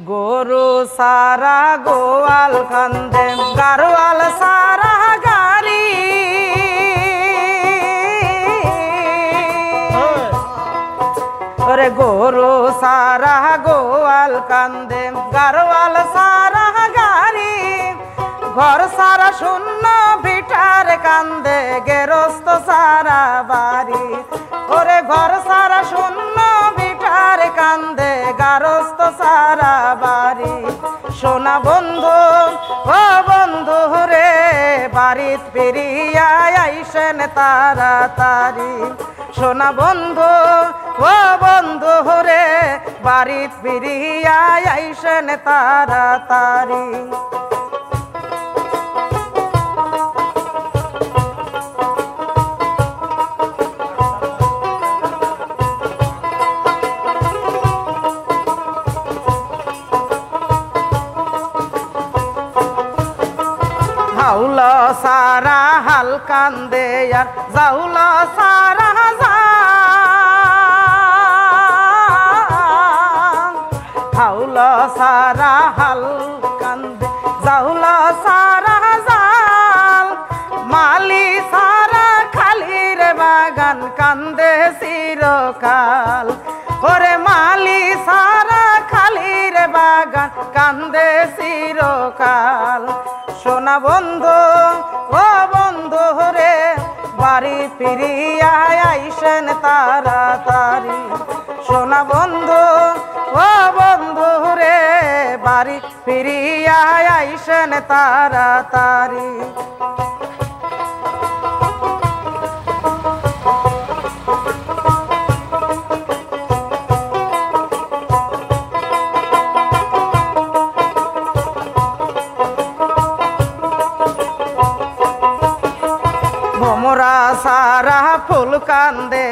গরু সারা গোয়াল কান্দে গারোয়াল সারা গাড়ি ওরে গরু সারা গোয়াল কান্দে গারোয়াল সারা গাড়ি ঘর সারা শূন্য ভিটার কান্দে গেরস্ত সারা বাড়ি ওরে ঘর সারা শূন্য ভিটার কান্দে গারস্ত সারা বাড়ি সোনা বন্ধু ও বন্ধু রে বাড়িত ফিরিয়া আইসেন তাড়াতাড়ি সোনা বন্ধু ও বন্ধু রে বাড়িত ফিরিয়া আইসেন তাড়াতাড়ি হাউলা সারা হাল কান্দে আর জাউলা সারা হাউলা সারা হাল কান্দে জাউলা সারা জাল মালি সারা খালির বাগান কান্দে চিরকাল ওরে মালি সারা খালির বাগান কান্দে চিরকাল সোনা বন্ধু ও বন্ধু রে বাড়ি ফিরিয়া আইসেন তাড়াতাড়ি সোনা বন্ধু ও বন্ধু রে বাড়ি ফিরিয়া আইসেন তাড়াতাড়ি ভোমরা সারা ফুল কান্দে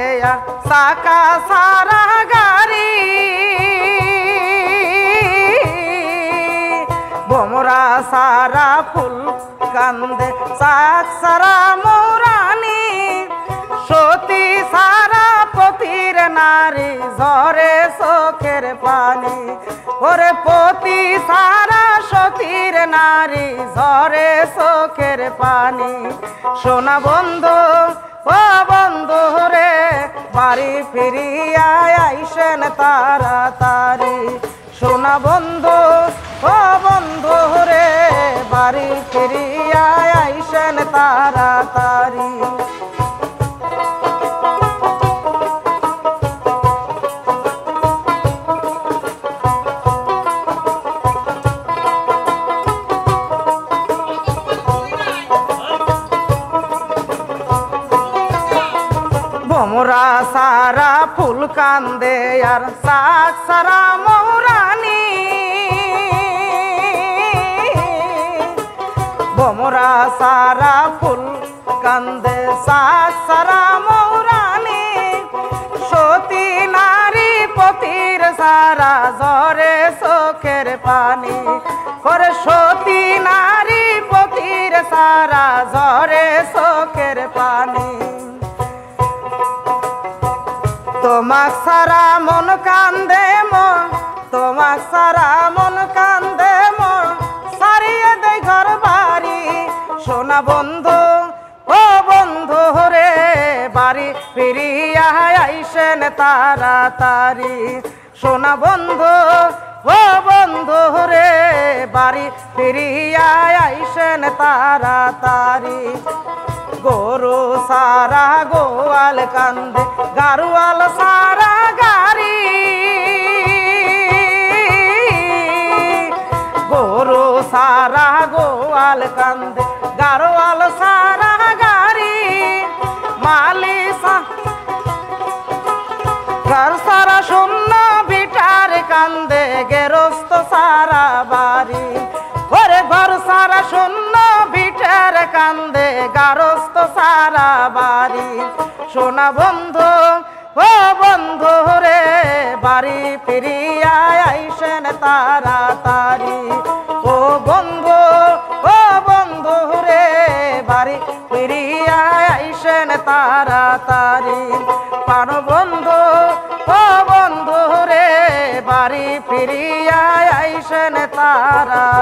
সাকা সারা গাড়ি ভোমরা সারা ফুল কান্দে সাক সারা মৌরানি সতী সারা পতির নারী ঝরে চোখের পানি ওরে পতি সারা সতীর নারী ঝরে চোখের পানি সোনা বন্ধু ও বন্ধু রে বাড়ি ফিরিয়া আইসেন তাড়াতাড়ি সোনা বন্ধু ও বন্ধু রে বাড়ি ফিরিয়া আইসেন তাড়াতাড়ি ভোমরা সারা ফুল কান্দে আর সাক সারা মৌরানি ভোমরা সারা ফুল কান্দে সাক সারা মৌরানি সতী নারী পতির সারা ঝরে চোখের পানি করে সতী নারী পতির সারা ঝরে চোখের পানি তোমাক সারা মন কান্দে মন তোমাক সারা মন কান্দে মন সারিয়ে দেয় ঘর বাড়ি সোনা বন্ধু ও বন্ধু রে বাড়ি ফিরিয়া আইসেন তাড়াতাড়ি সোনা বন্ধু ও বন্ধু রে বাড়ি ফিরিয়া আইসেন তাড়াতাড়ি গরু সারা গোয়াল কান্দে গারোয়াল সারা গাড়ি গরু সারা গোয়াল কান্দে গারোয়াল সারা গাড়ি মালি ঘর সারা শূন্য ভিটার কান্দে গেরস্ত সারা বাড়ি ওরে ঘর সারা শূন্য ভিটার কান্দে গারস্ত সারা বাড়ি সোনা বন্ধু ও বন্ধু রে বাড়ি ফিরিয়া আইসেন তাড়াতাড়ি ও বন্ধু ও বন্ধু রে বাড়ি ফিরিয়া আইসেন তাড়াতাড়ি প্রাণ বন্ধু ও বন্ধু রে বাড়ি ফিরিয়া আইসেন আসেন তারা